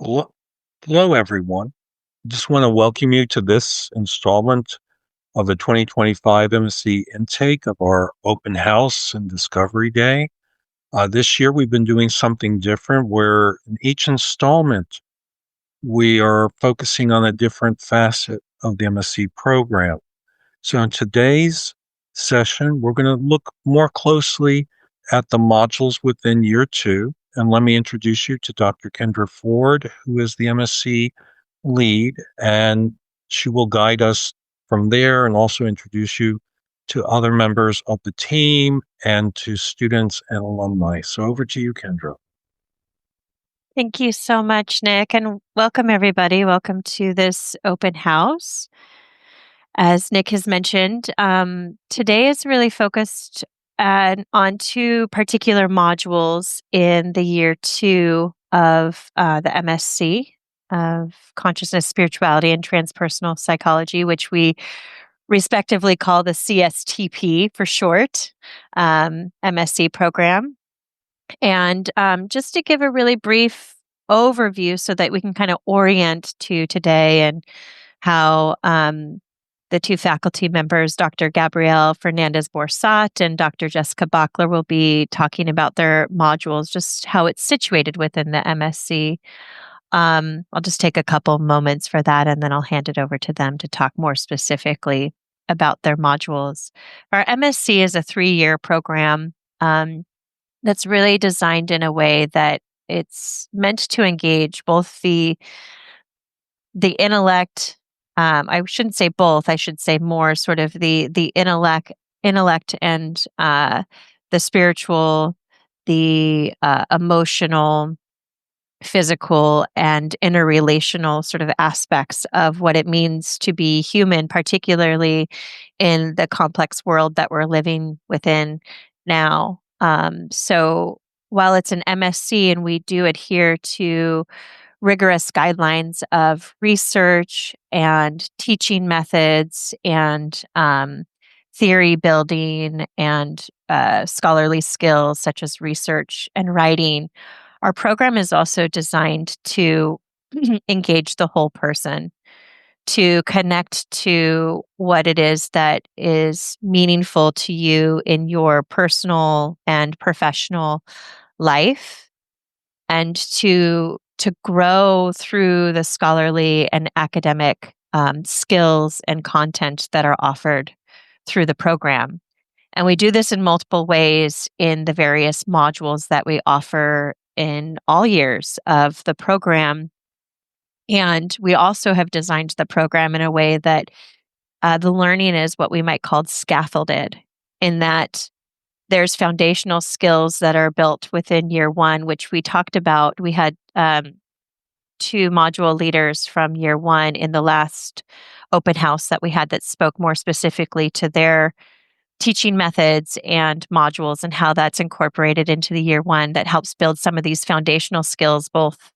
Hello, hello, everyone. Just want to welcome you to this installment of the 2025 MSc intake of our open house and discovery day. This year, we've been doing something different where in each installment, we are focusing on a different facet of the MSc program. So in today's session, we're going to look more closely at the modules within year two. And let me introduce you to Dr. Kendra Ford, who is the MSc lead, and she will guide us from there and also introduce you to other members of the team and to students and alumni. So over to you, Kendra. Thank you so much, Nick, and welcome everybody. Welcome to this open house. As Nick has mentioned, today is really focused on two particular modules in the year two of the MSc of Consciousness, Spirituality, and Transpersonal Psychology, which we respectively call the CSTP for short, MSc program. And just to give a really brief overview so that we can kind of orient to today and how the two faculty members, Dr. Gabrielle Fernandez Borsat and Dr. Jessica Bachler, will be talking about their modules, just how it's situated within the MSc. I'll just take a couple moments for that and then I'll hand it over to them to talk more specifically about their modules. Our MSc is a 3-year program. That's really designed in a way that it's meant to engage both the intellect. I shouldn't say both. I should say more sort of the intellect and the spiritual, the emotional, physical, and interrelational sort of aspects of what it means to be human, particularly in the complex world that we're living within now. So while it's an MSc and we do adhere to rigorous guidelines of research and teaching methods and theory building and scholarly skills such as research and writing, our program is also designed to engage the whole person, to connect to what it is that is meaningful to you in your personal and professional life, and to grow through the scholarly and academic skills and content that are offered through the program. And we do this in multiple ways in the various modules that we offer in all years of the program. And we also have designed the program in a way that the learning is what we might call scaffolded, in that there's foundational skills that are built within year one, which we talked about. We had two module leaders from year one in the last open house that we had that spoke more specifically to their teaching methods and modules and how that's incorporated into the year one that helps build some of these foundational skills, both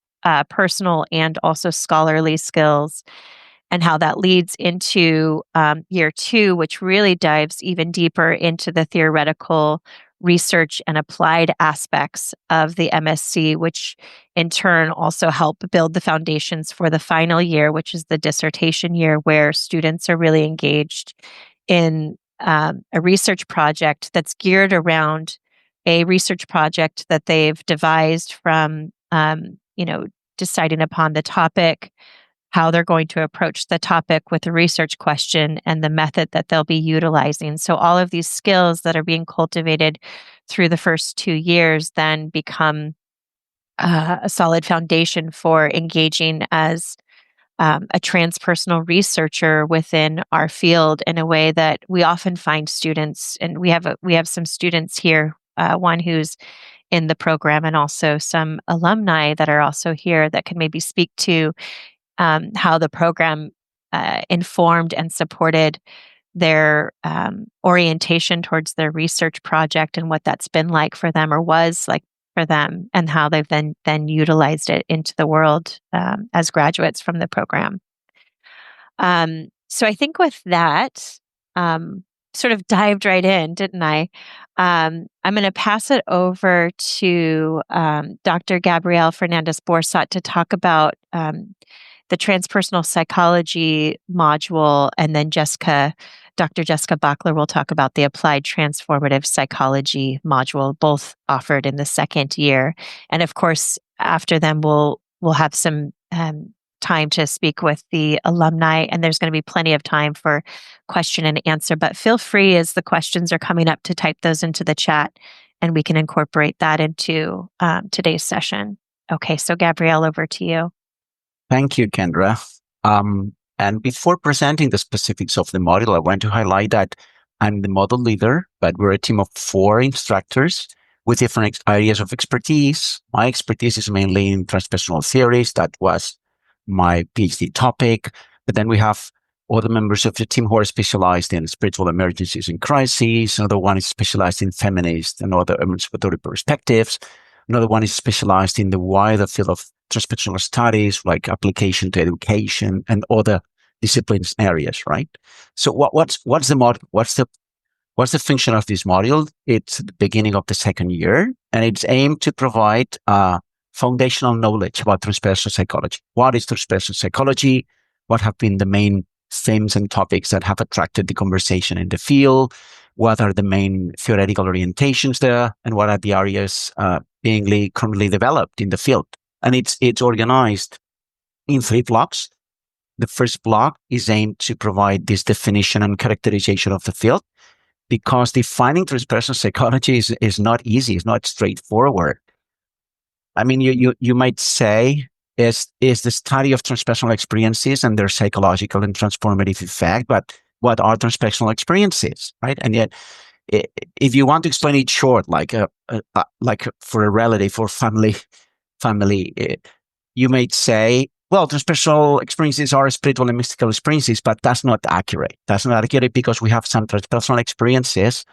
personal and also scholarly skills, and how that leads into year two, which really dives even deeper into the theoretical research and applied aspects of the MSc, which in turn also help build the foundations for the final year, which is the dissertation year, where students are really engaged in a research project that's geared around a research project that they've devised from, deciding upon the topic, how they're going to approach the topic with a research question, and the method that they'll be utilizing. So all of these skills that are being cultivated through the first 2 years then become a solid foundation for engaging as a transpersonal researcher within our field in a way that we often find students, and we have some students here, one who's in the program, and also some alumni that are also here that can maybe speak to how the program informed and supported their orientation towards their research project and what that's been like for them or was like for them, and how they've then utilized it into the world as graduates from the program. So I think with that, sort of dived right in, didn't I? I'm going to pass it over to Dr. Gabrielle Fernandez Borsat to talk about the transpersonal psychology module, and then Dr. Jessica Bachler will talk about the applied transformative psychology module, both offered in the second year. And of course, after them, we'll have some time to speak with the alumni, and there's going to be plenty of time for question and answer. But feel free, as the questions are coming up, to type those into the chat, and we can incorporate that into today's session. Okay, so Gabrielle, over to you. Thank you, Kendra. And before presenting the specifics of the module, I want to highlight that I'm the model leader, but we're a team of 4 instructors with different areas of expertise. My expertise is mainly in transpersonal theories. That was my PhD topic. But then we have other members of the team who are specialized in spiritual emergencies and crises. Another one is specialized in feminist and other emancipatory perspectives. Another one is specialized in the wider field of transpersonal studies, like application to education and other disciplines areas, right? So what's the model? What's the function of this module? It's the beginning of the second year, and it's aimed to provide foundational knowledge about transpersonal psychology. What is transpersonal psychology? What have been the main themes and topics that have attracted the conversation in the field? What are the main theoretical orientations there? And what are the areas being currently developed in the field? And it's organized in 3 blocks. The first block is aimed to provide this definition and characterization of the field, because defining transpersonal psychology is not easy. It's not straightforward. I mean, you might say is the study of transpersonal experiences and their psychological and transformative effect, but what are transpersonal experiences, right? And yet, if you want to explain it short, like for a relative or family, you might say, well, transpersonal experiences are spiritual and mystical experiences, but that's not accurate. That's not accurate because we have some transpersonal experiences,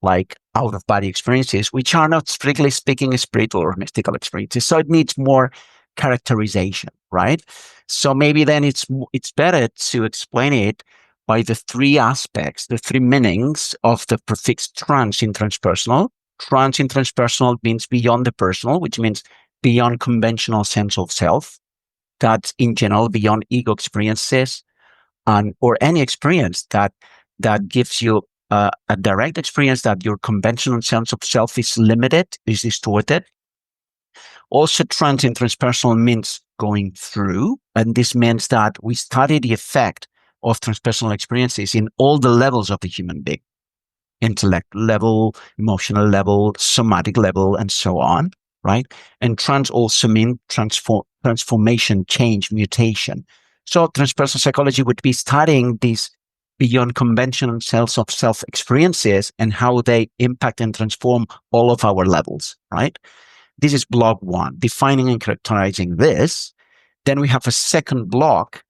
like out-of-body experiences, which are not strictly speaking spiritual or mystical experiences. So it needs more characterization, right? So maybe then it's better to explain it by the 3 aspects, the 3 meanings of the prefix trans in transpersonal. Trans in transpersonal means beyond the personal, which means beyond conventional sense of self. That's in general beyond ego experiences, or any experience that gives you a direct experience that your conventional sense of self is limited, is distorted. Also, trans in transpersonal means going through, and this means that we study the effect of transpersonal experiences in all the levels of the human being: intellect level, emotional level, somatic level, and so on, right? And trans also means transformation, change, mutation. So transpersonal psychology would be studying these beyond conventional sense of self experiences and how they impact and transform all of our levels, right? This is block 1, defining and characterizing this. Then we have a second block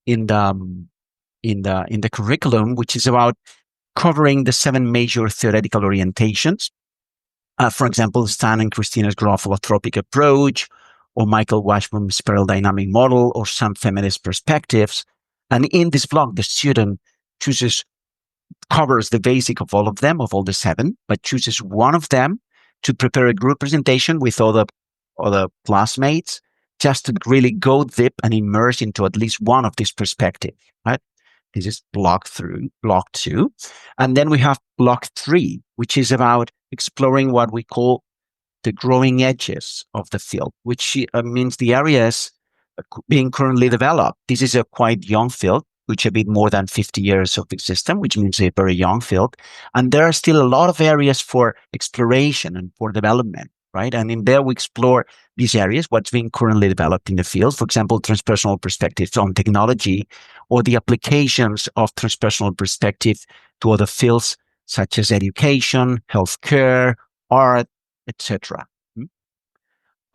in the curriculum, which is about covering the 7 major theoretical orientations. For example, Stan and Christina's growth holotropic approach, or Michael Washburn's spiral dynamic model, or some feminist perspectives. And in this block, the student covers the basic of all of them, of all the 7, but chooses one of them to prepare a group presentation with other classmates, just to really go deep and immerse into at least one of these perspectives, right? This is block 2. And then we have block 3, which is about exploring what we call the growing edges of the field, which means the areas being currently developed. This is a quite young field, which a bit more than 50 years of existence, which means a very young field. And there are still a lot of areas for exploration and for development, right? And in there, we explore these areas, what's being currently developed in the field. For example, transpersonal perspectives on technology, or the applications of transpersonal perspective to other fields such as education, healthcare, art, etc.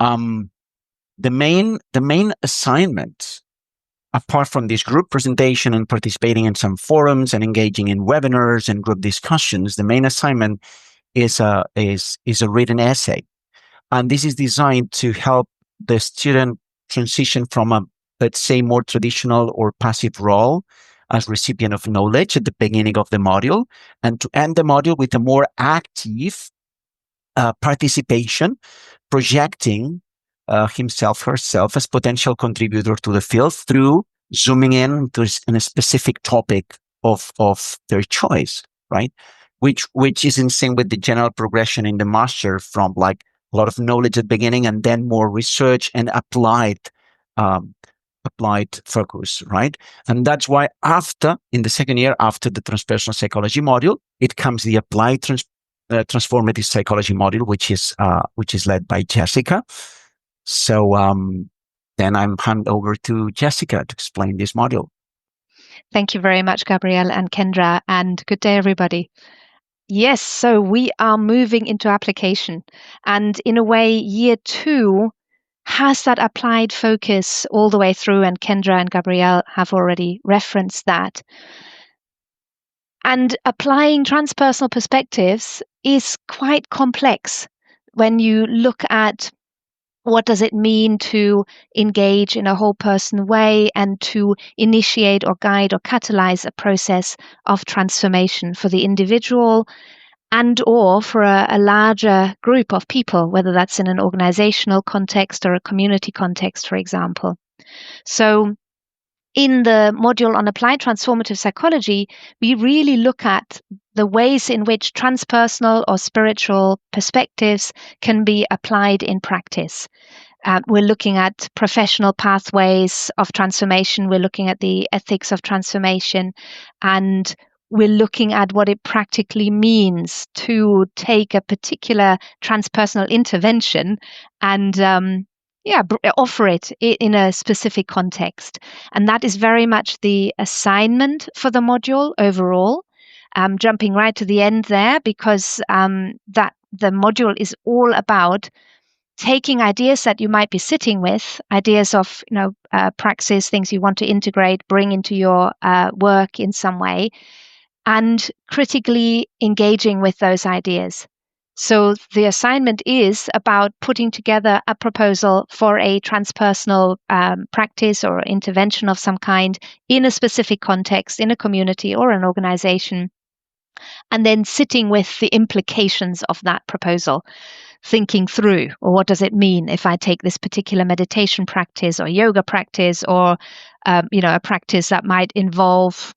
The main assignment, apart from this group presentation and participating in some forums and engaging in webinars and group discussions, the main assignment is a written essay. And this is designed to help the student transition from a, let's say, more traditional or passive role as recipient of knowledge at the beginning of the module, and to end the module with a more active participation, projecting himself, herself as potential contributor to the field through zooming in to a specific topic of their choice, right? Which is in sync with the general progression in the master from like a lot of knowledge at the beginning and then more research and applied focus, right? And that's why in the second year, after the transpersonal psychology module, it comes the applied transformative psychology module, which is led by Jessica. So then I'm hand over to Jessica to explain this module. Thank you very much, Gabrielle and Kendra, and good day, everybody. Yes, so we are moving into application, and in a way, year 2 has that applied focus all the way through, and Kendra and Gabrielle have already referenced that. And applying transpersonal perspectives is quite complex when you look at what does it mean to engage in a whole person way and to initiate or guide or catalyze a process of transformation for the individual and or for a larger group of people, whether that's in an organizational context or a community context, for example. So in the module on applied transformative psychology, we really look at the ways in which transpersonal or spiritual perspectives can be applied in practice. We're looking at professional pathways of transformation. We're looking at the ethics of transformation, and we're looking at what it practically means to take a particular transpersonal intervention and offer it in a specific context. And that is very much the assignment for the module overall. Jumping right to the end there, because that the module is all about taking ideas that you might be sitting with, ideas of praxis, things you want to integrate, bring into your work in some way, and critically engaging with those ideas. So the assignment is about putting together a proposal for a transpersonal practice or intervention of some kind in a specific context, in a community or an organization, and then sitting with the implications of that proposal, thinking through, or what does it mean if I take this particular meditation practice or yoga practice or a practice that might involve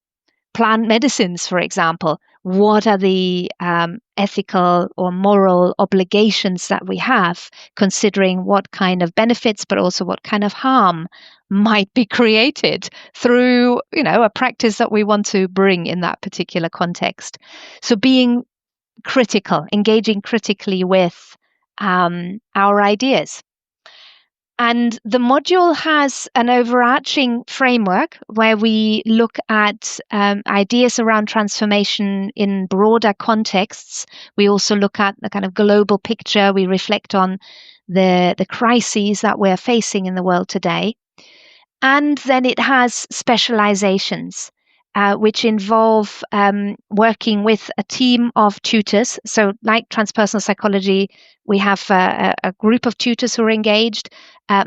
plant medicines, for example. What are the ethical or moral obligations that we have, considering what kind of benefits, but also what kind of harm might be created through, a practice that we want to bring in that particular context. So being critical, engaging critically with our ideas. And the module has an overarching framework where we look at ideas around transformation in broader contexts. We also look at the kind of global picture. We reflect on the crises that we're facing in the world today. And then it has specializations, which involve working with a team of tutors. So like transpersonal psychology, we have a group of tutors who are engaged,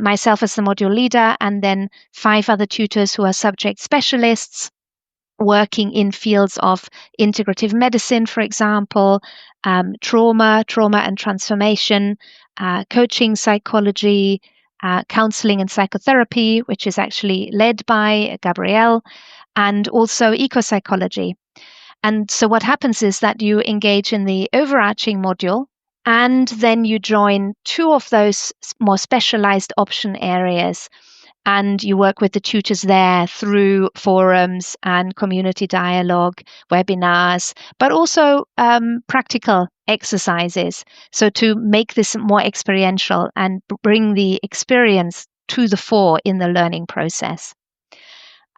myself as the module leader, and then 5 other tutors who are subject specialists working in fields of integrative medicine, for example, trauma and transformation, coaching psychology, counseling and psychotherapy, which is actually led by Gabrielle, and also eco-psychology. And so what happens is that you engage in the overarching module, and then you join 2 of those more specialized option areas, and you work with the tutors there through forums and community dialogue, webinars, but also practical exercises. So to make this more experiential and bring the experience to the fore in the learning process.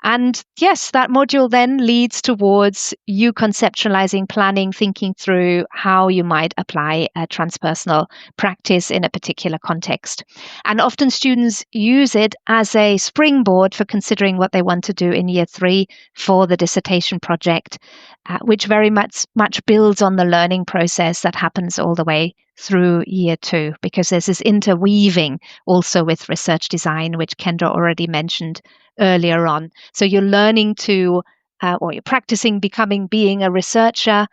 And yes, that module then leads towards you conceptualizing, planning, thinking through how you might apply a transpersonal practice in a particular context. And often students use it as a springboard for considering what they want to do in year 3 for the dissertation project, which very much builds on the learning process that happens all the way through year 2, because there's this interweaving also with research design, which Kendra already mentioned earlier on. So you're learning to, or you're practicing being a researcher,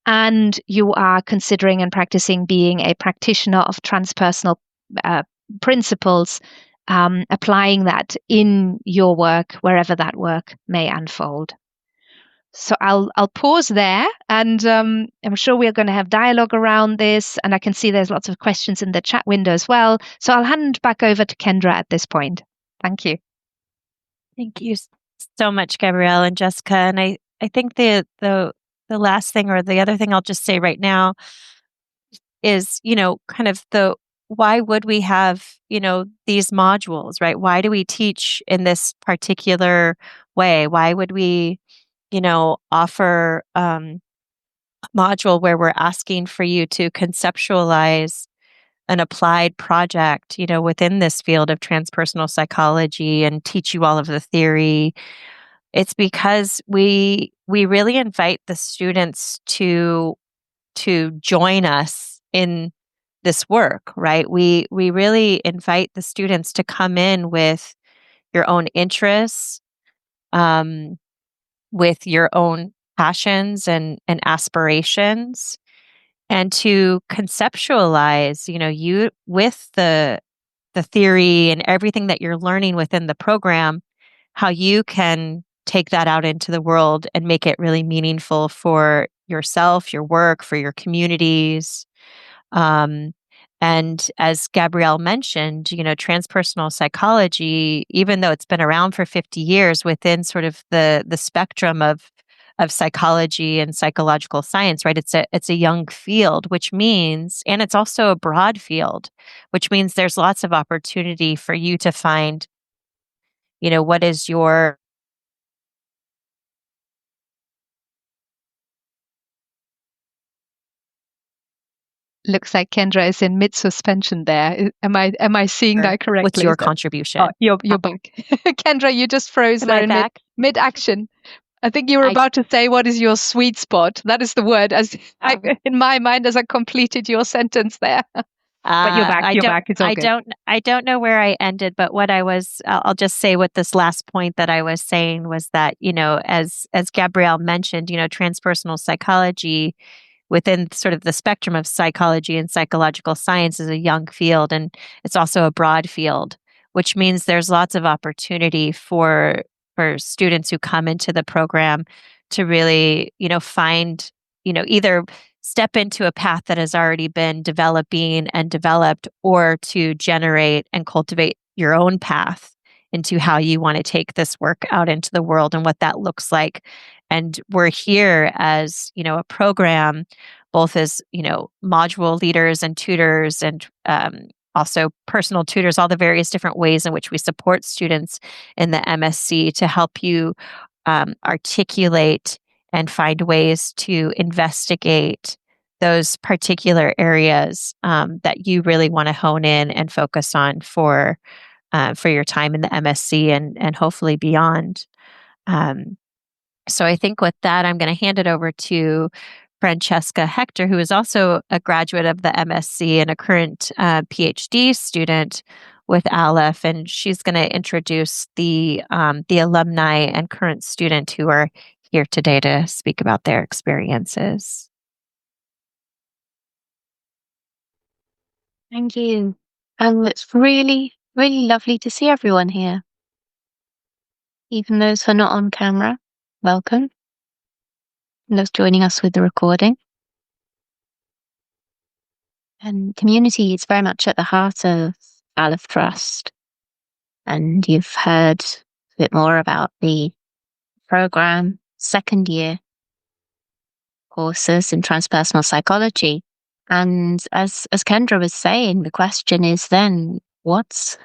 and you are considering and practicing being a practitioner of transpersonal principles, applying that in your work, wherever that work may unfold. So I'll pause there, and I'm sure we are going to have dialogue around this, and I can see there's lots of questions in the chat window as well. So I'll hand back over to Kendra at this point. Thank you. Thank you so much, Gabrielle and Jessica. And I think the last thing, or the other thing I'll just say right now, is, kind of why would we have, these modules, right? Why do we teach in this particular way? Why would we, offer a module where we're asking for you to conceptualize an applied project, within this field of transpersonal psychology and teach you all of the theory? It's because we really invite the students to join us in this work, right? We really invite the students to come in with your own interests, with your own passions and aspirations, and to conceptualize, you with the theory and everything that you're learning within the program, how you can take that out into the world and make it really meaningful for yourself, your work, for your communities. And as Gabrielle mentioned, transpersonal psychology, even though it's been around for 50 years within sort of the spectrum of psychology and psychological science, right? It's a young field, which means, and it's also a broad field, which means there's lots of opportunity for you to find, what is your Looks like Kendra is in mid suspension there. Am I seeing that correctly? What's your contribution? Oh, you're back. Kendra, you just froze there in mid action. I think you were about to say, what is your sweet spot? That is the word in my mind as I completed your sentence there. But you're back. You're back. It's all good. I don't know where I ended, but what I'll just say with this last point that I was saying was that, as Gabrielle mentioned, transpersonal psychology within sort of the spectrum of psychology and psychological science is a young field, and it's also a broad field, which means there's lots of opportunity for students who come into the program to really, find, either step into a path that has already been developing and developed, or to generate and cultivate your own path into how you want to take this work out into the world and what that looks like. And we're here as, a program, both as, module leaders and tutors, and also personal tutors, all the various different ways in which we support students in the MSc to help you articulate and find ways to investigate those particular areas that you really want to hone in and focus on for your time in the MSc and hopefully beyond. So I think with that, I'm going to hand it over to Francesca Hector, who is also a graduate of the MSc and a current PhD student with Alef, and she's going to introduce the alumni and current student who are here today to speak about their experiences. Thank you. It's really, really lovely to see everyone here. Even those who are not on camera, welcome. And those joining us with the recording. And community is very much at the heart of Alef Trust. And you've heard a bit more about the program, second year courses in transpersonal psychology. And as Kendra was saying, the question is then, what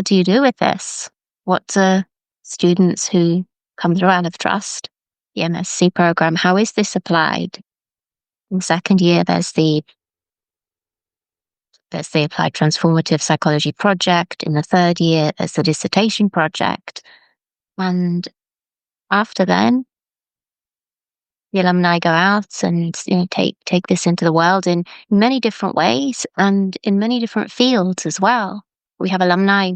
do you do with this? What do students who come through Alef Trust, the MSc program, how is this applied? In second year, there's the Applied Transformative Psychology project. In the third year, there's the dissertation project. And after then, the alumni go out and take this into the world in many different ways and in many different fields as well. We have alumni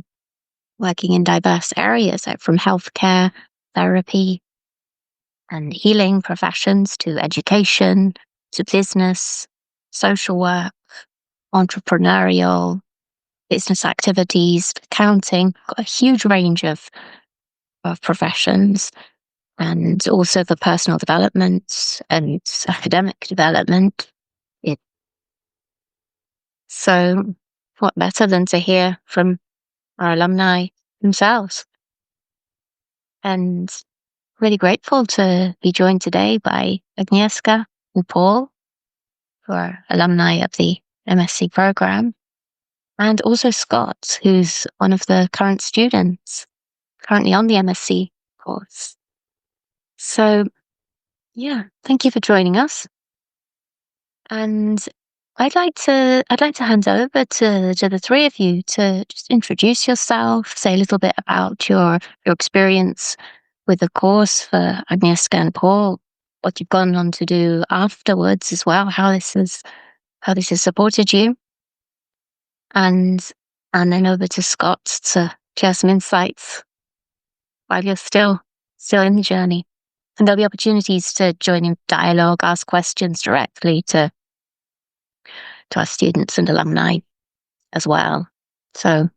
working in diverse areas, like from healthcare, therapy, and healing professions, to education, to business, social work, entrepreneurial, business activities, accounting, got a huge range of professions, and also for personal development and academic development. So what better than to hear from our alumni themselves? And really grateful to be joined today by Agnieszka and Paul, who are alumni of the MSc program, and also Scott, who's one of the current students currently on the MSc course. So, yeah, thank you for joining us. And I'd like to hand over to the three of you to just introduce yourself, say a little bit about your experience with the course for Agnieszka and Paul, what you've gone on to do afterwards as well, how this has supported you, and then over to Scott to share some insights while you're still in the journey. And there'll be opportunities to join in dialogue, ask questions directly to our students and alumni as well. So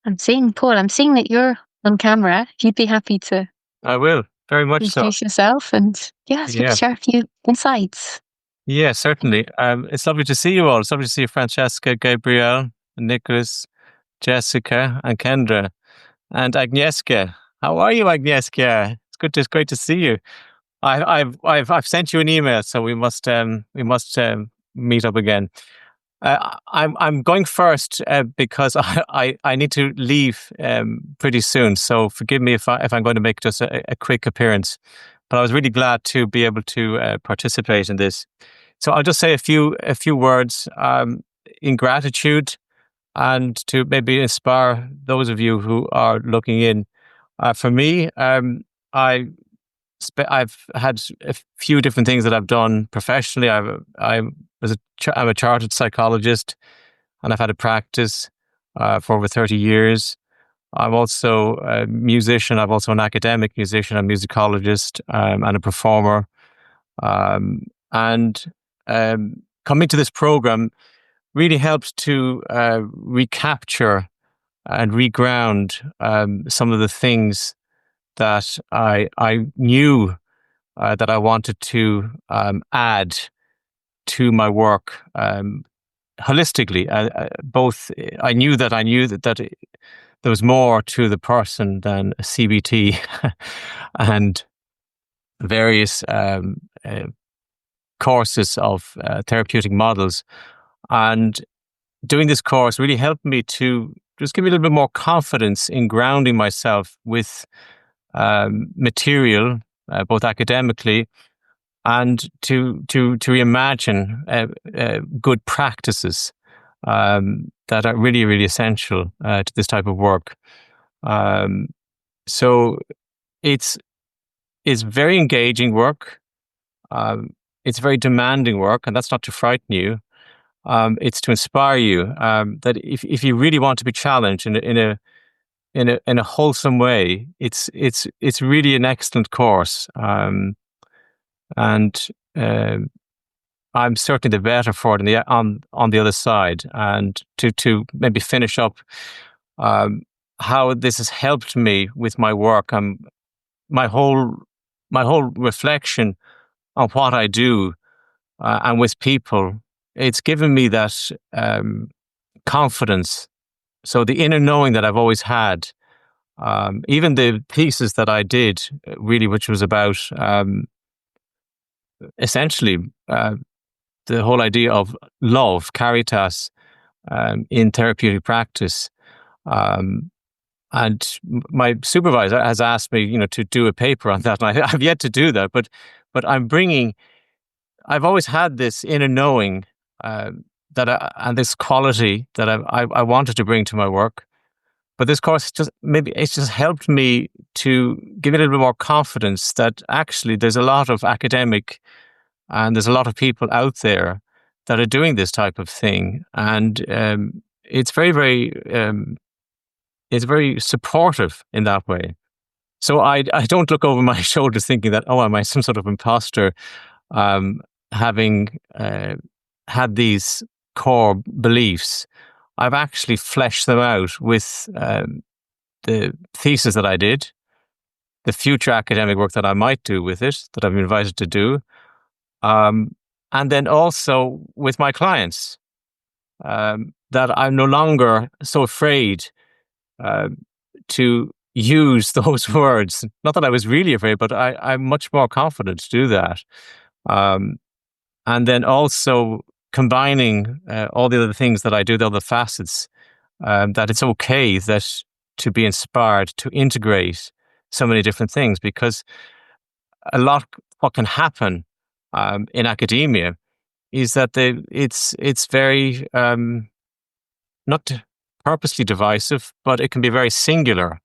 I'm seeing, Paul, that you're on camera. If you'd be happy to I will, very much so. introduce yourself and share a few insights. Yeah, certainly. It's lovely to see you all. It's lovely to see you, Francesca, Gabrielle, Nicholas, Jessica, and Kendra, and Agnieszka. How are you, Agnieszka? It's great to see you. I've sent you an email, so we must meet up again. I'm going first because I need to leave pretty soon. So forgive me if I'm going to make just a quick appearance. But I was really glad to be able to participate in this. So I'll just say a few words in gratitude, and to maybe inspire those of you who are looking in. For me, I've had a few different things that I've done professionally. I'm a chartered psychologist, and I've had a practice for over 30 years. I'm also a musician. I'm also an academic musician, a musicologist, and a performer. And coming to this program really helped to recapture and reground some of the things that I knew that I wanted to add to my work holistically. Both I knew that there was more to the person than a CBT and various courses of therapeutic models. And doing this course really helped me to just give me a little bit more confidence in grounding myself with material, both academically, and to reimagine good practices that are really, really essential to this type of work. So it's very engaging work. It's very demanding work, and that's not to frighten you. It's to inspire you. That if you really want to be challenged in a wholesome way, it's really an excellent course. And I'm certainly the better for it on the other side. And to maybe finish up how this has helped me with my work, my whole reflection on what I do and with people. It's given me that confidence. So the inner knowing that I've always had, even the pieces that I did, really, which was about essentially the whole idea of love, caritas, in therapeutic practice. And my supervisor has asked me, to do a paper on that, and I've yet to do that. But I've always had this inner knowing and this quality that I wanted to bring to my work. But this course it's just helped me to give it a little bit more confidence that actually there's a lot of academic and there's a lot of people out there that are doing this type of thing, and it's very, very it's very supportive in that way. So I don't look over my shoulders thinking that, am I some sort of imposter, having had these core beliefs. I've actually fleshed them out with the thesis that I did, the future academic work that I might do with it, that I've been invited to do, and then also with my clients, that I'm no longer so afraid to use those words. Not that I was really afraid, but I'm much more confident to do that. And then also combining all the other things that I do, the other facets, that it's okay that to be inspired to integrate so many different things, because a lot what can happen in academia is that it's very not purposely divisive, but it can be very singular.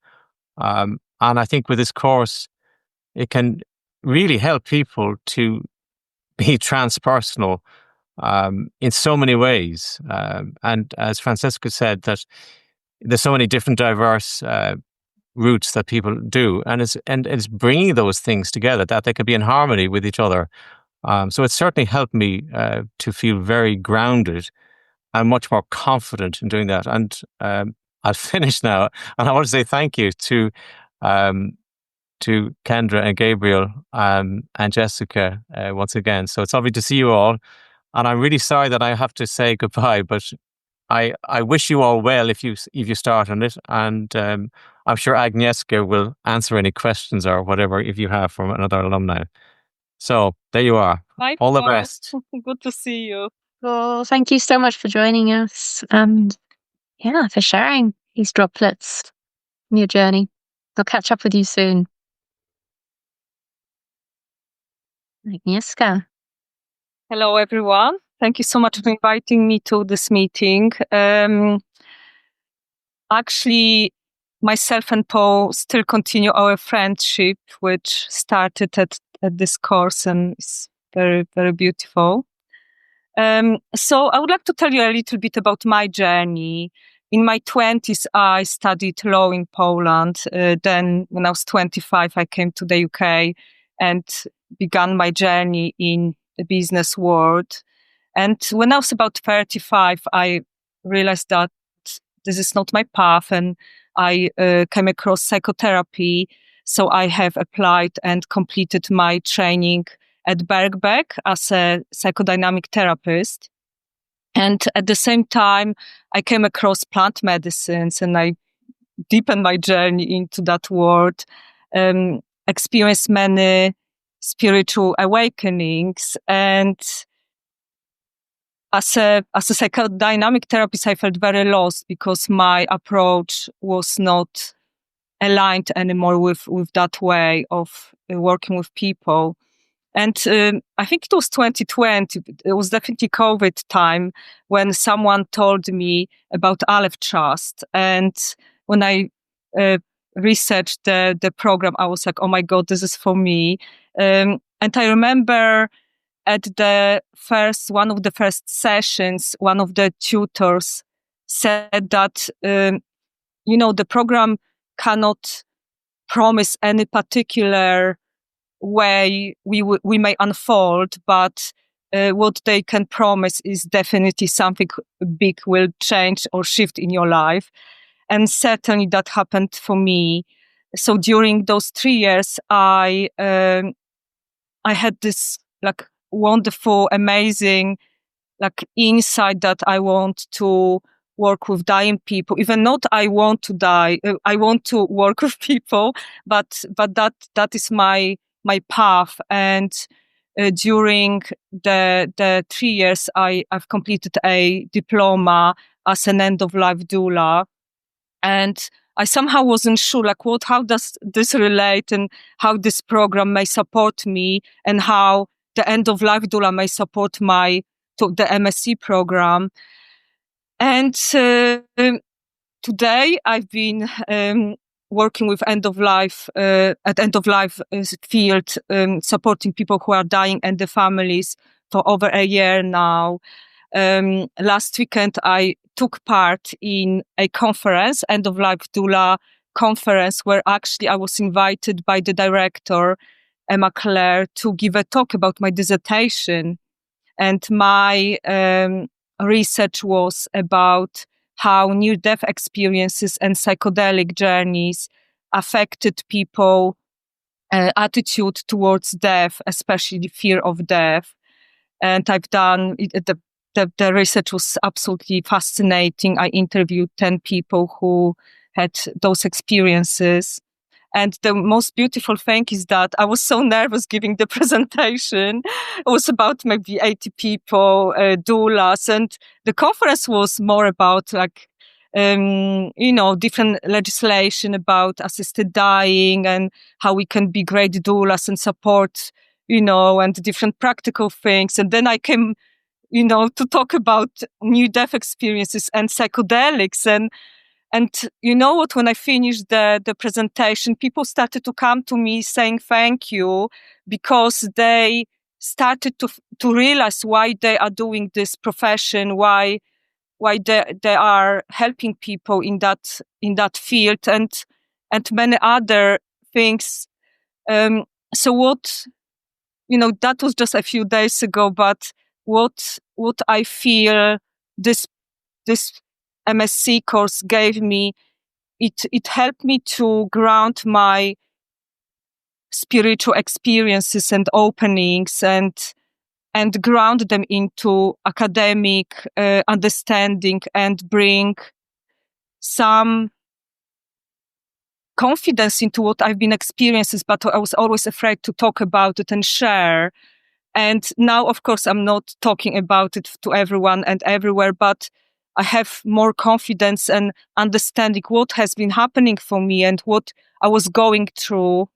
And I think with this course, it can really help people to be transpersonal in so many ways. And as Francesca said, that there's so many different diverse routes that people do, and it's bringing those things together that they can be in harmony with each other. So it's certainly helped me to feel very grounded and much more confident in doing that. And I'll finish now, and I want to say thank you to Kendra and Gabriel and Jessica once again. So it's lovely to see you all, and I'm really sorry that I have to say goodbye, but I wish you all well if you start on it, and I'm sure Agnieszka will answer any questions or whatever if you have from another alumni. So there you are. Bye, All the Paul. best. Good to see you. Well, thank you so much for joining us and for sharing these droplets in your journey. I'll catch up with you soon. Agnieszka. Hello, everyone. Thank you so much for inviting me to this meeting. Actually, myself and Paul still continue our friendship, which started at this course, and is very, very beautiful. So I would like to tell you a little bit about my journey. In my 20s, I studied law in Poland. Then when I was 25, I came to the UK and began my journey in the business world. And when I was about 35, I realized that this is not my path, and I came across psychotherapy. So I have applied and completed my training at Birkbeck as a psychodynamic therapist. And at the same time, I came across plant medicines, and I deepened my journey into that world, experienced many spiritual awakenings. And as a psychodynamic therapist, I felt very lost because my approach was not aligned anymore with that way of working with people. And I think it was 2020. It was definitely COVID time when someone told me about Alef Trust. And when I researched the program, I was like, oh my God, this is for me. And I remember at one of the first sessions, one of the tutors said that, the program cannot promise any particular way we may unfold, but what they can promise is definitely something big will change or shift in your life. And certainly that happened for me. So during those 3 years, I had this wonderful, amazing insight that I want to work with dying people. Even not I want to die, I want to work with people, but that is my path. And during the 3 years, I've completed a diploma as an end-of-life doula. And I somehow wasn't sure, how does this relate, and how this program may support me, and how the end-of-life doula may support the MSc program. And today I've been working with end-of-life field, supporting people who are dying and the families for over a year now. Last weekend, I took part in a conference, End of Life Doula conference, where actually I was invited by the director, Emma Clare, to give a talk about my dissertation. And my research was about how near-death experiences and psychedelic journeys affected people attitude towards death, especially fear of death. And I've done the research was absolutely fascinating. I interviewed 10 people who had those experiences. And the most beautiful thing is that I was so nervous giving the presentation. It was about maybe 80 people, doulas, and the conference was more about different legislation about assisted dying and how we can be great doulas and support, and different practical things. And then I came, to talk about near-death experiences and psychedelics. And you know what, when I finished the presentation, people started to come to me saying thank you, because they started to realize why they are doing this profession, why they are helping people in that field, and many other things. So what, that was just a few days ago, but what I feel this MSc course gave me, it helped me to ground my spiritual experiences and openings and ground them into academic understanding and bring some confidence into what I've been experiencing, but I was always afraid to talk about it and share. And now, of course, I'm not talking about it to everyone and everywhere, but I have more confidence and understanding what has been happening for me and what I was going through,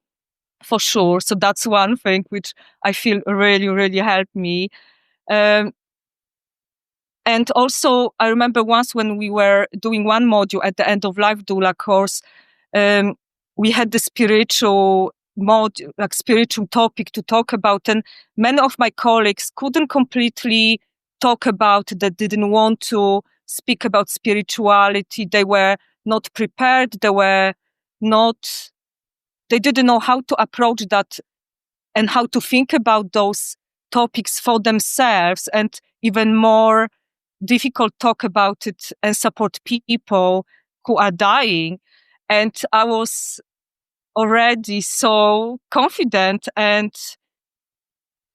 for sure. So that's one thing which I feel really, really helped me. And also, I remember once when we were doing one module at the end of Life Doula course, we had the spiritual module, like spiritual topic to talk about, and many of my colleagues couldn't completely talk about that, didn't want to speak about spirituality. They were not prepared. They didn't know how to approach that and how to think about those topics for themselves, and even more difficult talk about it and support people who are dying. And I was already so confident, and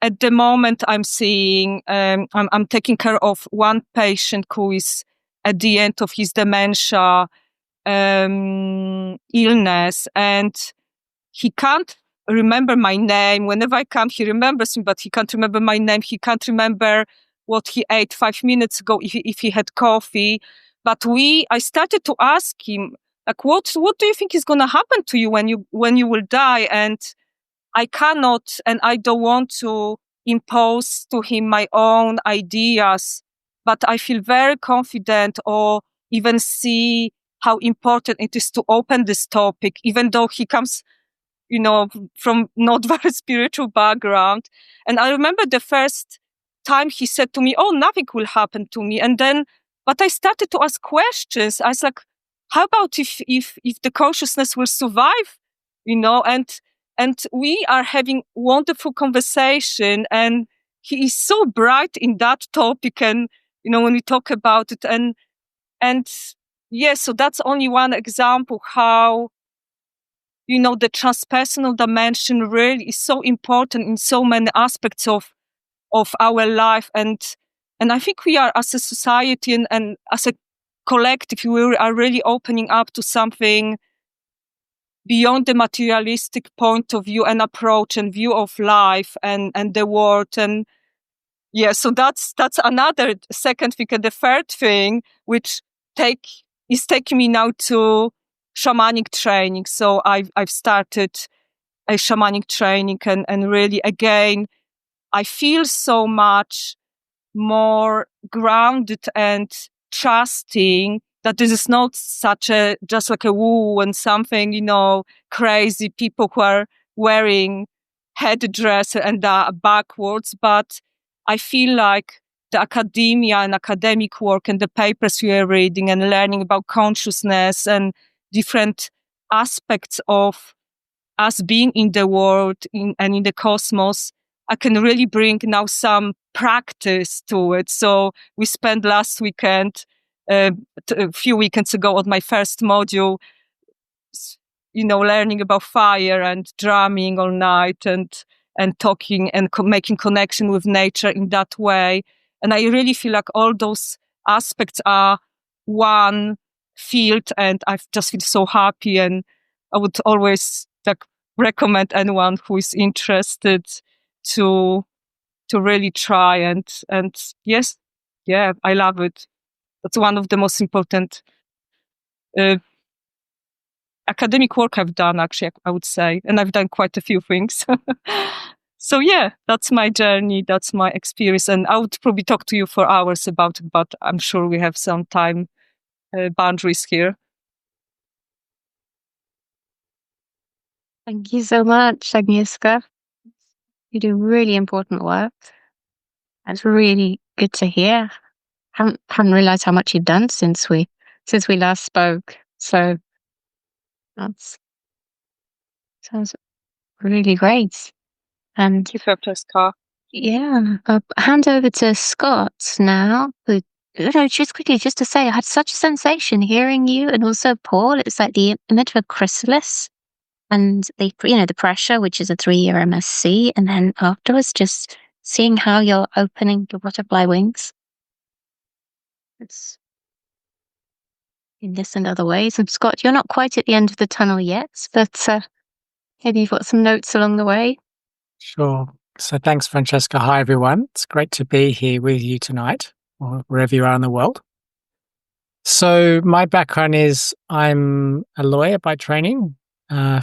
at the moment I'm seeing, I'm taking care of one patient who is at the end of his dementia illness, and he can't remember my name. Whenever I come, he remembers me, but he can't remember my name. He can't remember what he ate 5 minutes ago, if he had coffee. But I started to ask him, like, what do you think is going to happen to you when you will die? And I cannot, and I don't want to impose to him my own ideas, but I feel very confident, or even see how important it is to open this topic, even though he comes, from not very spiritual background. And I remember the first time he said to me, "Oh, nothing will happen to me." And then, but I started to ask questions. I was like, how about if the consciousness will survive, and we are having wonderful conversation, and he is so bright in that topic. And, when we talk about it, and yeah, so that's only one example how, the transpersonal dimension really is so important in so many aspects of our life. And I think we are, as a society and as a collective, we are really opening up to something beyond the materialistic point of view and approach and view of life and the world. And yeah, so that's another second thing. And the third thing, which is taking me now to shamanic training. So I've started a shamanic training, and really, again, I feel so much more grounded and trusting that this is not just like a woo and something, crazy people who are wearing headdress and backwards. But I feel like the academia and academic work and the papers we are reading and learning about consciousness and different aspects of us being in the world and in the cosmos, I can really bring now some practice to it. So we spent last weekend a few weekends ago on my first module, learning about fire and drumming all night and talking and making connection with nature in that way. And I really feel like all those aspects are one field, and I just feel so happy. And I would always recommend anyone who is interested to really try and yes, yeah, I love it. That's one of the most important academic work I've done, actually, I would say. And I've done quite a few things. So yeah, that's my journey. That's my experience. And I would probably talk to you for hours about it, but I'm sure we have some time boundaries here. Thank you so much, Agnieszka. You do really important work. That's really good to hear. Hadn't realized how much you've done since we last spoke. So that's sounds really great. And Thank you, Francesca. yeah, I'll hand over to Scott now. Who, just quickly, just to say, I had such a sensation hearing you, and also Paul. It's like the image of a chrysalis, and the pressure, which is a 3-year MSc, and then afterwards, just seeing how you're opening your butterfly wings. It's in this and other ways. And Scott, you're not quite at the end of the tunnel yet, but maybe you've got some notes along the way. Sure. So thanks, Francesca. Hi, everyone. It's great to be here with you tonight, or wherever you are in the world. So my background is I'm a lawyer by training,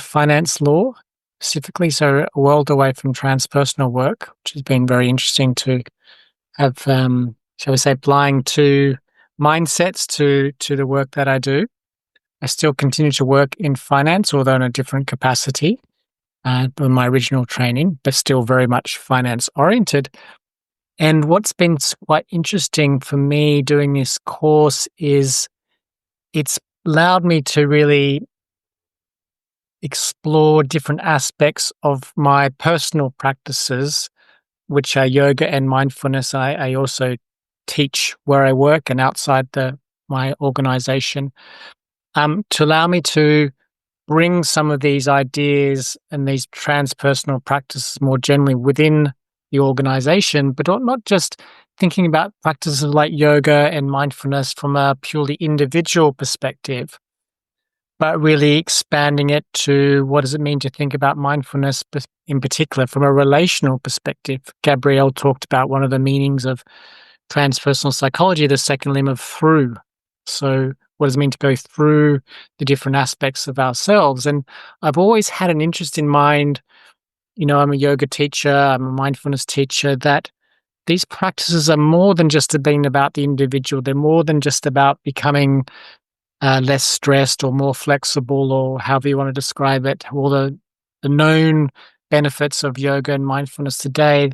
finance law specifically, so a world away from transpersonal work, which has been very interesting to have, shall we say, applying to mindsets to the work that I do. I still continue to work in finance, although in a different capacity than my original training, but still very much finance oriented. And what's been quite interesting for me doing this course is it's allowed me to really explore different aspects of my personal practices, which are yoga and mindfulness. I also teach where I work and outside my organization, to allow me to bring some of these ideas and these transpersonal practices more generally within the organization, but not just thinking about practices like yoga and mindfulness from a purely individual perspective, but really expanding it to what does it mean to think about mindfulness in particular from a relational perspective. Gabrielle talked about one of the meanings of transpersonal psychology, the second limb of through. So what does it mean to go through the different aspects of ourselves? And I've always had an interest in mind. I'm a yoga teacher, I'm a mindfulness teacher, that these practices are more than just being about the individual. They're more than just about becoming less stressed or more flexible, or however you want to describe it. All the known benefits of yoga and mindfulness today.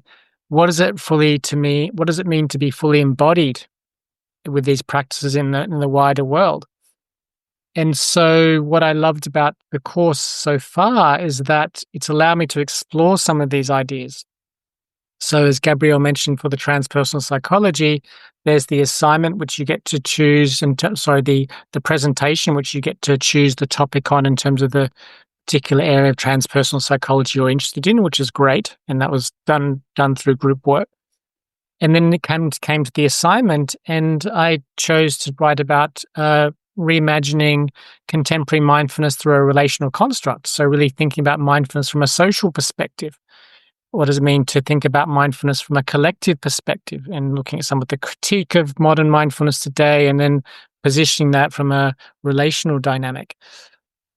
What does it mean to be fully embodied with these practices in the wider world? And so what I loved about the course so far is that it's allowed me to explore some of these ideas. So as Gabrielle mentioned, for the transpersonal psychology, there's the assignment which you get to choose, the presentation which you get to choose the topic on in terms of the particular area of transpersonal psychology you're interested in, which is great. And that was done through group work. And then it came to the assignment, and I chose to write about reimagining contemporary mindfulness through a relational construct. So really thinking about mindfulness from a social perspective. What does it mean to think about mindfulness from a collective perspective, and looking at some of the critique of modern mindfulness today, and then positioning that from a relational dynamic.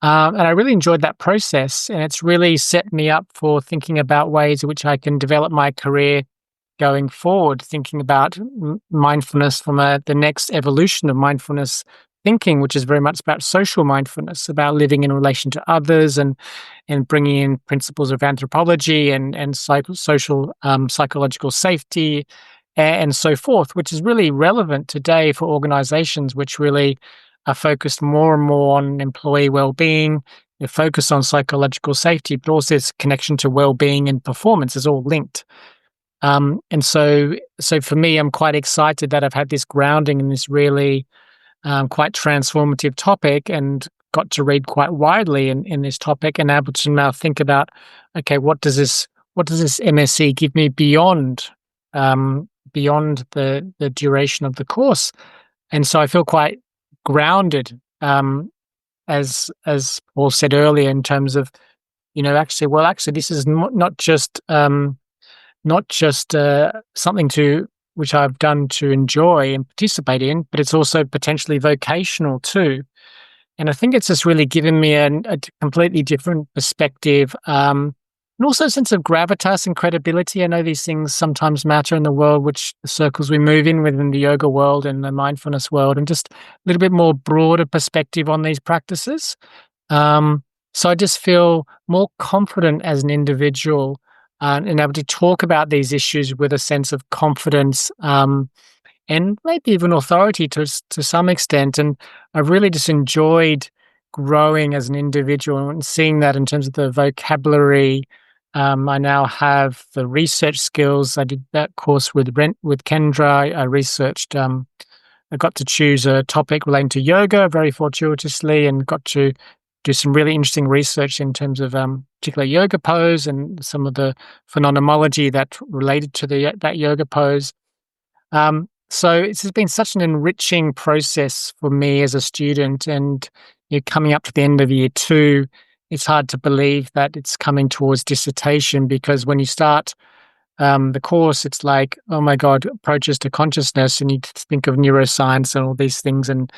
And I really enjoyed that process, and it's really set me up for thinking about ways in which I can develop my career going forward, thinking about mindfulness from the next evolution of mindfulness thinking, which is very much about social mindfulness, about living in relation to others, and bringing in principles of anthropology and social psychological safety and so forth, which is really relevant today for organizations which really are focused more and more on employee well-being. They focus on psychological safety, but also its connection to well-being and performance is all linked. And so for me, I'm quite excited that I've had this grounding in this really quite transformative topic, and got to read quite widely in this topic, and able to now think about, okay, what does this MSc give me beyond the duration of the course? And so I feel quite grounded, as Paul said earlier, in terms of, actually, this is not just something which I've done to enjoy and participate in, but it's also potentially vocational too. And I think it's just really given me a completely different perspective, and also a sense of gravitas and credibility. I know these things sometimes matter in the world, the circles we move in within the yoga world and the mindfulness world, and just a little bit more broader perspective on these practices. So I just feel more confident as an individual, and able to talk about these issues with a sense of confidence, and maybe even authority to some extent. And I've really just enjoyed growing as an individual and seeing that in terms of the vocabulary. I now have the research skills. I did that course with Kendra. I researched. I got to choose a topic relating to yoga very fortuitously, and got to do some really interesting research in terms of particular yoga pose and some of the phenomenology that related to that yoga pose. So it's been such an enriching process for me as a student, and coming up to the end of year 2, it's hard to believe that it's coming towards dissertation, because when you start the course, it's like, oh my God, approaches to consciousness, and you think of neuroscience and all these things, and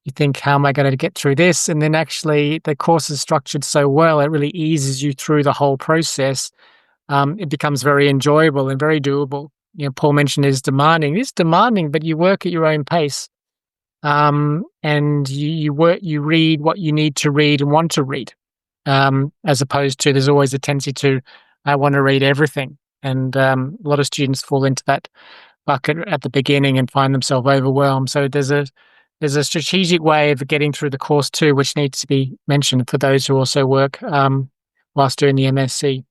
you think, how am I going to get through this? And then actually the course is structured so well, it really eases you through the whole process. It becomes very enjoyable and very doable. Paul mentioned it's demanding. It's demanding, but you work at your own pace. And you read what you need to read and want to read. As opposed to, there's always a tendency to, I want to read everything. And a lot of students fall into that bucket at the beginning and find themselves overwhelmed. So there's a strategic way of getting through the course too, which needs to be mentioned for those who also work whilst doing the MSc.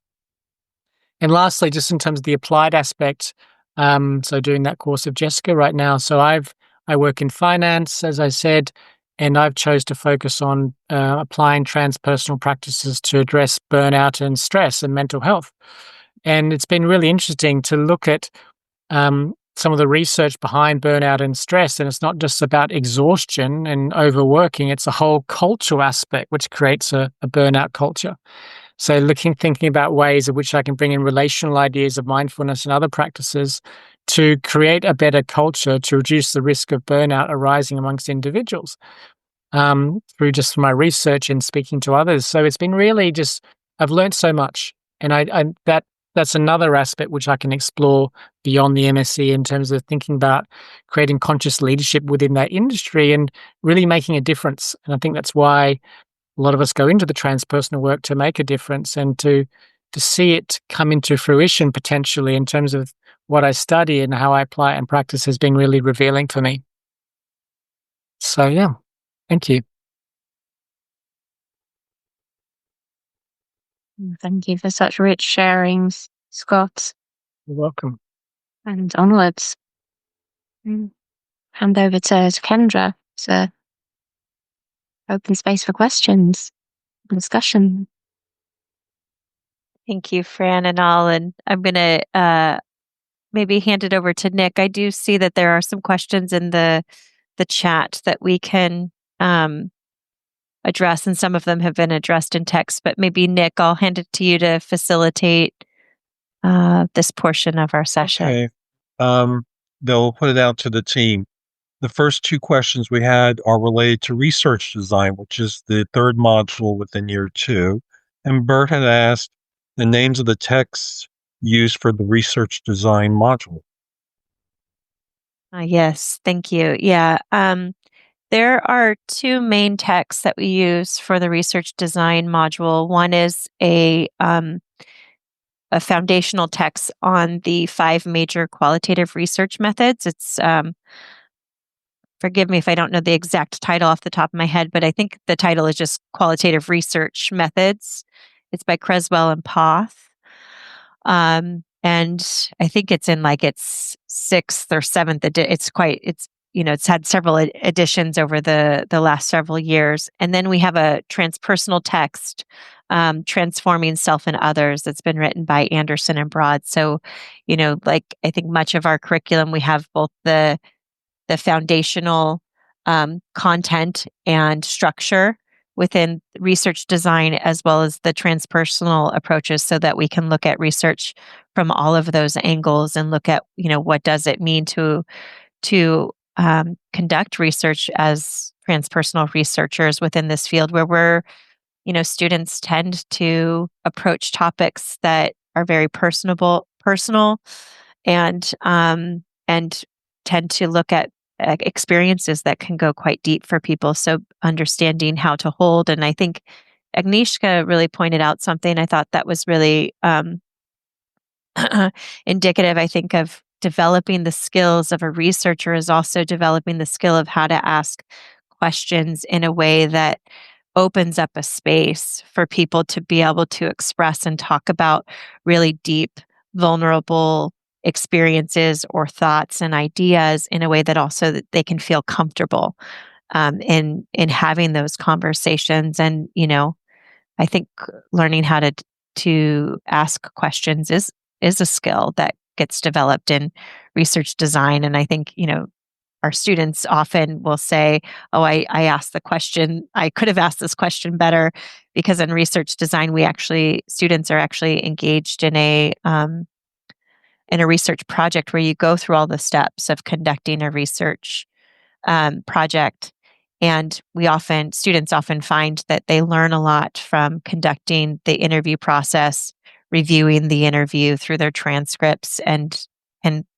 And lastly, just in terms of the applied aspect, so doing that course of Jessica right now. So I work in finance, as I said, and I've chose to focus on applying transpersonal practices to address burnout and stress and mental health. And it's been really interesting to look at some of the research behind burnout and stress. And it's not just about exhaustion and overworking, it's a whole cultural aspect which creates a burnout culture. So thinking about ways in which I can bring in relational ideas of mindfulness and other practices to create a better culture to reduce the risk of burnout arising amongst individuals, through just my research and speaking to others. So it's been really I've learned so much. And that's another aspect which I can explore beyond the MSc in terms of thinking about creating conscious leadership within that industry and really making a difference. And I think that's why a lot of us go into the transpersonal work, to make a difference and to see it come into fruition potentially in terms of what I study and how I apply it and practice has been really revealing for me. So yeah, thank you. Thank you for such rich sharings, Scott. You're welcome. And onwards. Hand over to Kendra to open space for questions, discussion. Thank you, Fran and all. And I'm going to maybe hand it over to Nick. I do see that there are some questions in the chat that we can address, and some of them have been addressed in text. But maybe, Nick, I'll hand it to you to facilitate this portion of our session. Okay. They'll put it out to the team. The first 2 questions we had are related to research design, which is the 3rd module within year 2. And Bert had asked the names of the texts used for the research design module. Yes, thank you. Yeah. There are 2 main texts that we use for the research design module. One is a foundational text on the 5 major qualitative research methods. It's forgive me if I don't know the exact title off the top of my head, but I think the title is just Qualitative Research Methods. It's by Creswell and Poth. And I think it's in like its 6th or 7th edition. It's it's had several editions over the last several years. And then we have a transpersonal text, Transforming Self and Others, that's been written by Anderson and Broad. So, like I think much of our curriculum, we have both the foundational content and structure within research design, as well as the transpersonal approaches, so that we can look at research from all of those angles and look at, what does it mean to conduct research as transpersonal researchers within this field, where students tend to approach topics that are very personal, and tend to look at experiences that can go quite deep for people. So understanding how to hold, and I think Agnieszka really pointed out something I thought that was really indicative, I think, of developing the skills of a researcher is also developing the skill of how to ask questions in a way that opens up a space for people to be able to express and talk about really deep, vulnerable experiences or thoughts and ideas in a way that also that they can feel comfortable in having those conversations. And I think learning how to ask questions is a skill that gets developed in research design. And I think our students often will say, "Oh, I asked the question. I could have asked this question better," because in research design, students are actually engaged in a research project where you go through all the steps of conducting a research project. And students often find that they learn a lot from conducting the interview process, reviewing the interview through their transcripts, and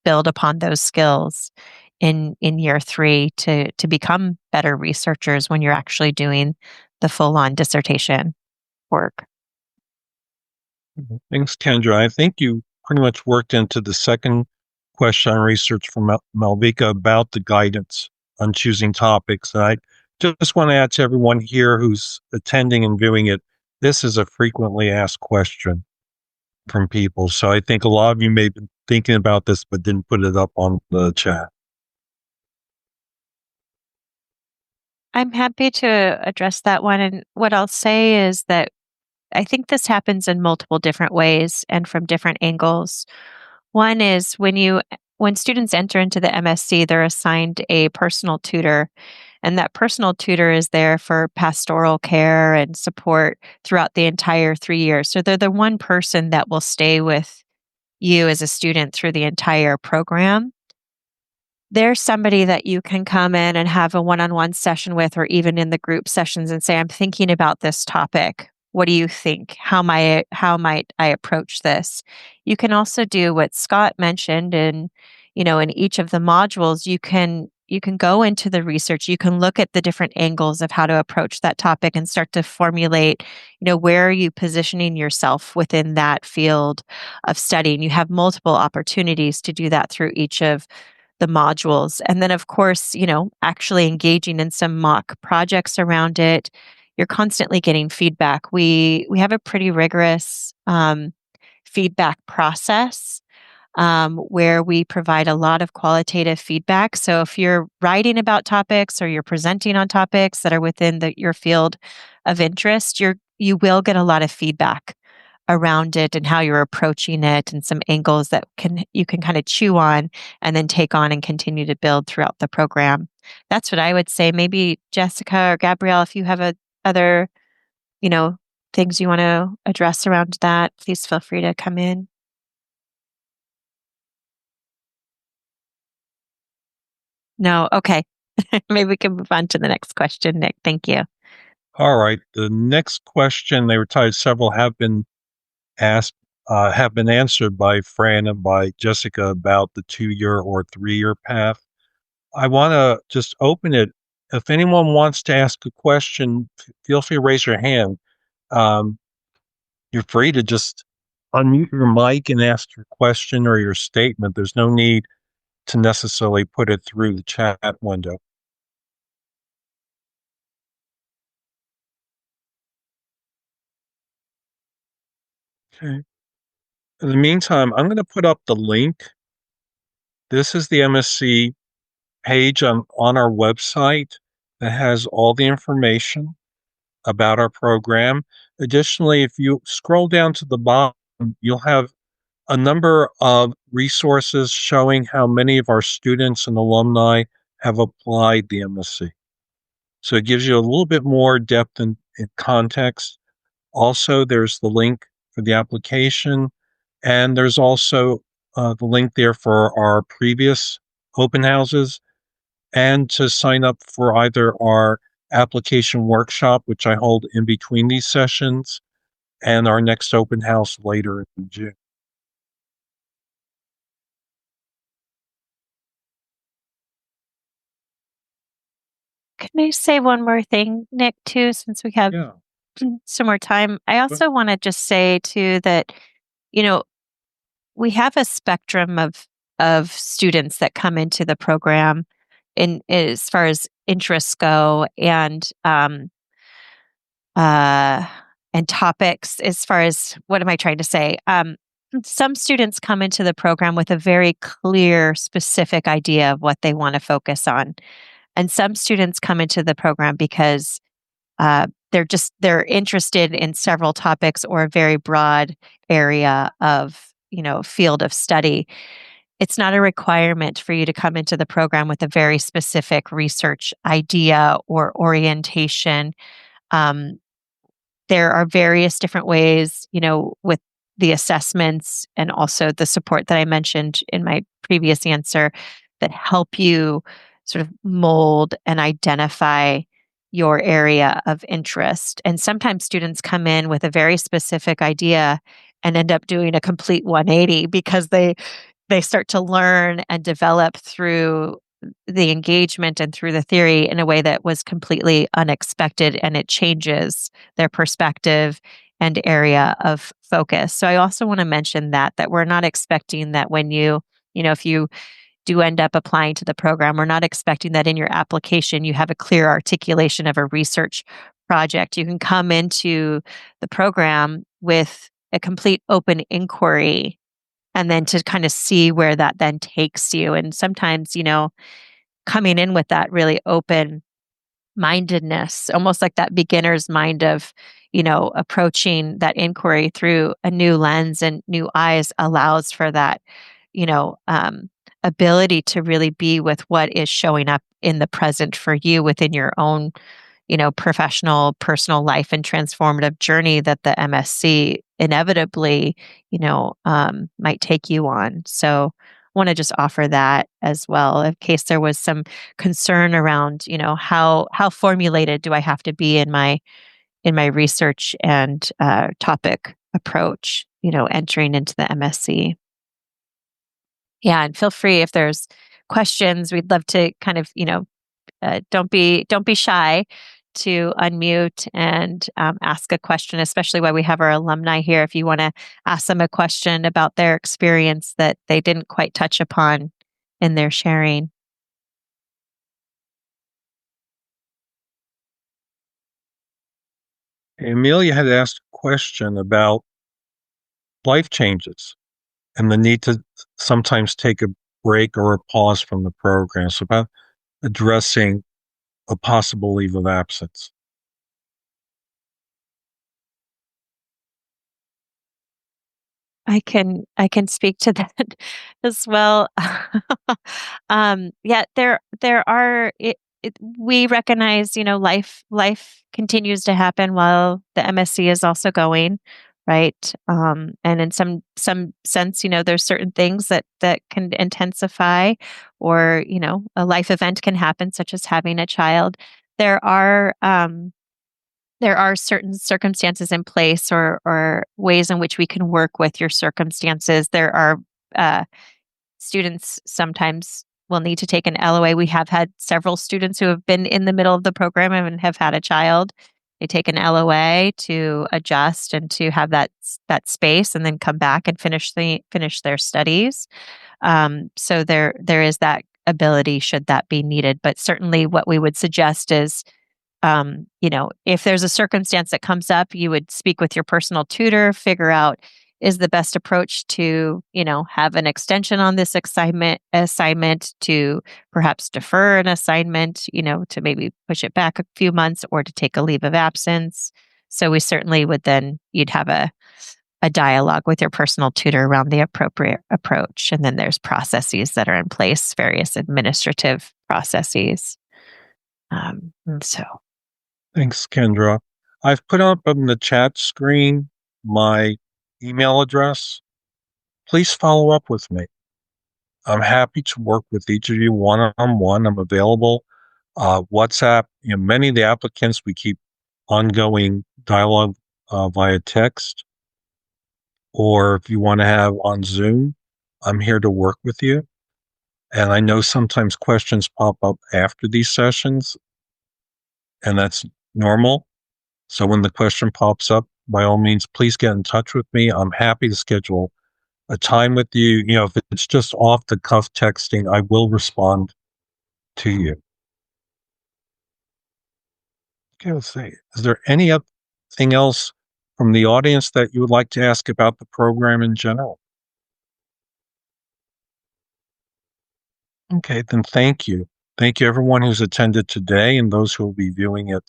build upon those skills in year 3 to become better researchers when you're actually doing the full-on dissertation work. Thanks, Kendra. I think you pretty much worked into the second question on research from Malvika about the guidance on choosing topics. And I just want to add to everyone here who's attending and viewing it, this is a frequently asked question from people. So I think a lot of you may have been thinking about this, but didn't put it up on the chat. I'm happy to address that one. And what I'll say is that I think this happens in multiple different ways and from different angles. One is when students enter into the MSc, they're assigned a personal tutor, and that personal tutor is there for pastoral care and support throughout the entire 3 years. So they're the one person that will stay with you as a student through the entire program. There's somebody that you can come in and have a one-on-one session with, or even in the group sessions, and say, "I'm thinking about this topic. What do you think? How might I approach this?" You can also do what Scott mentioned, and in each of the modules, you can go into the research. You can look at the different angles of how to approach that topic and start to formulate, where are you positioning yourself within that field of study. And you have multiple opportunities to do that through each of the modules. And then, of course, actually engaging in some mock projects around it. You're constantly getting feedback. We have a pretty rigorous feedback process where we provide a lot of qualitative feedback. So if you're writing about topics or you're presenting on topics that are within your field of interest, you will get a lot of feedback around it and how you're approaching it, and some angles that you can kind of chew on and then take on and continue to build throughout the program. That's what I would say. Maybe Jessica or Gabrielle, if you have other, things you want to address around that, please feel free to come in. No? Okay. Maybe we can move on to the next question, Nick. Thank you. All right. The next question, they were tied, several have been asked, have been answered by Fran and by Jessica about the 2-year or 3-year path. I want to just open it. If anyone wants to ask a question, feel free to raise your hand. You're free to just unmute your mic and ask your question or your statement. There's no need to necessarily put it through the chat window. Okay. In the meantime, I'm going to put up the link. This is the MSc page on our website that has all the information about our program. Additionally, if you scroll down to the bottom, you'll have a number of resources showing how many of our students and alumni have applied the MSc. So it gives you a little bit more depth and context. Also, there's the link for the application, and there's also the link there for our previous open houses and to sign up for either our application workshop, which I hold in between these sessions, and our next open house later in June. Can I say one more thing, Nick, too, since we have Yeah. some more time? I also want to just say, too, that, we have a spectrum of students that come into the program in as far as interests go and topics as far as what am I trying to say? Some students come into the program with a very clear, specific idea of what they want to focus on. And some students come into the program because they're interested in several topics or a very broad area of, field of study. It's not a requirement for you to come into the program with a very specific research idea or orientation. Um, there are various different ways, with the assessments and also the support that I mentioned in my previous answer that help you sort of mold and identify your area of interest. And sometimes students come in with a very specific idea and end up doing a complete 180 because they start to learn and develop through the engagement and through the theory in a way that was completely unexpected, and it changes their perspective and area of focus. So I also want to mention that we're not expecting that when if you do end up applying to the program, we're not expecting that in your application you have a clear articulation of a research project. You can come into the program with a complete open inquiry and then to kind of see where that then takes you. And sometimes, coming in with that really open mindedness, almost like that beginner's mind of, approaching that inquiry through a new lens and new eyes allows for that, ability to really be with what is showing up in the present for you within your own, professional, personal life and transformative journey that the MSc inevitably, might take you on. So I want to just offer that as well, in case there was some concern around, how formulated do I have to be in my research and topic approach, entering into the MSc. Yeah, and feel free if there's questions. We'd love to kind of, don't be shy to unmute and ask a question, especially while we have our alumni here. If you want to ask them a question about their experience that they didn't quite touch upon in their sharing. Amelia had asked a question about life changes and the need to sometimes take a break or a pause from the program. So about addressing a possible leave of absence. I can speak to that as well. Yeah, there are we recognize, life continues to happen while the MSc is also going, right? And in some sense, there's certain things that can intensify, or a life event can happen, such as having a child. There are certain circumstances in place, or ways in which we can work with your circumstances. There are students sometimes will need to take an LOA. We have had several students who have been in the middle of the program and have had a child. They take an LOA to adjust and to have that space, and then come back and finish their studies. So there is that ability should that be needed. But certainly, what we would suggest is, if there's a circumstance that comes up, you would speak with your personal tutor, figure out, is the best approach to, have an extension on this assignment, to perhaps defer an assignment, to maybe push it back a few months, or to take a leave of absence. So we certainly would then, you'd have a dialogue with your personal tutor around the appropriate approach. And then there's processes that are in place, various administrative processes. So. Thanks, Kendra. I've put up on the chat screen my email address. Please follow up with me. I'm happy to work with each of you one-on-one. I'm available. WhatsApp, many of the applicants, we keep ongoing dialogue via text. Or if you want to have on Zoom, I'm here to work with you. And I know sometimes questions pop up after these sessions, and that's normal. So when the question pops up, by all means, please get in touch with me. I'm happy to schedule a time with you. If it's just off the cuff texting, I will respond to you. Okay, let's see. Is there anything else from the audience that you would like to ask about the program in general? Okay, then thank you. Thank you, everyone who's attended today and those who will be viewing it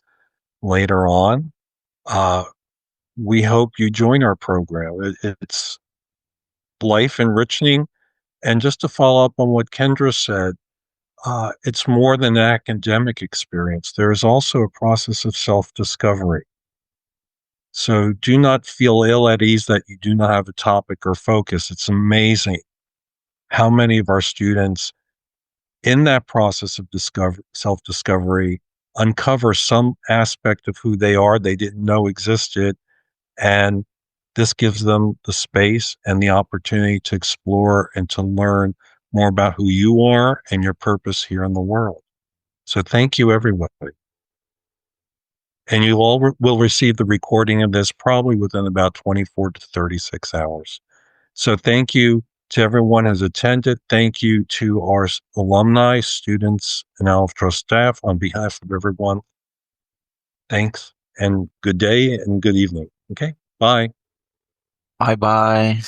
later on. We hope you join our program. It's life enriching. And just to follow up on what Kendra said, it's more than an academic experience. There is also a process of self-discovery. So do not feel ill at ease that you do not have a topic or focus. It's amazing how many of our students in that process of self-discovery uncover some aspect of who they are they didn't know existed. And this gives them the space and the opportunity to explore and to learn more about who you are and your purpose here in the world. So thank you, everybody. And you all will receive the recording of this probably within about 24 to 36 hours. So thank you to everyone who's attended. Thank you to our alumni, students, and Alef Trust staff on behalf of everyone. Thanks, and good day and good evening. Okay, bye. Bye-bye.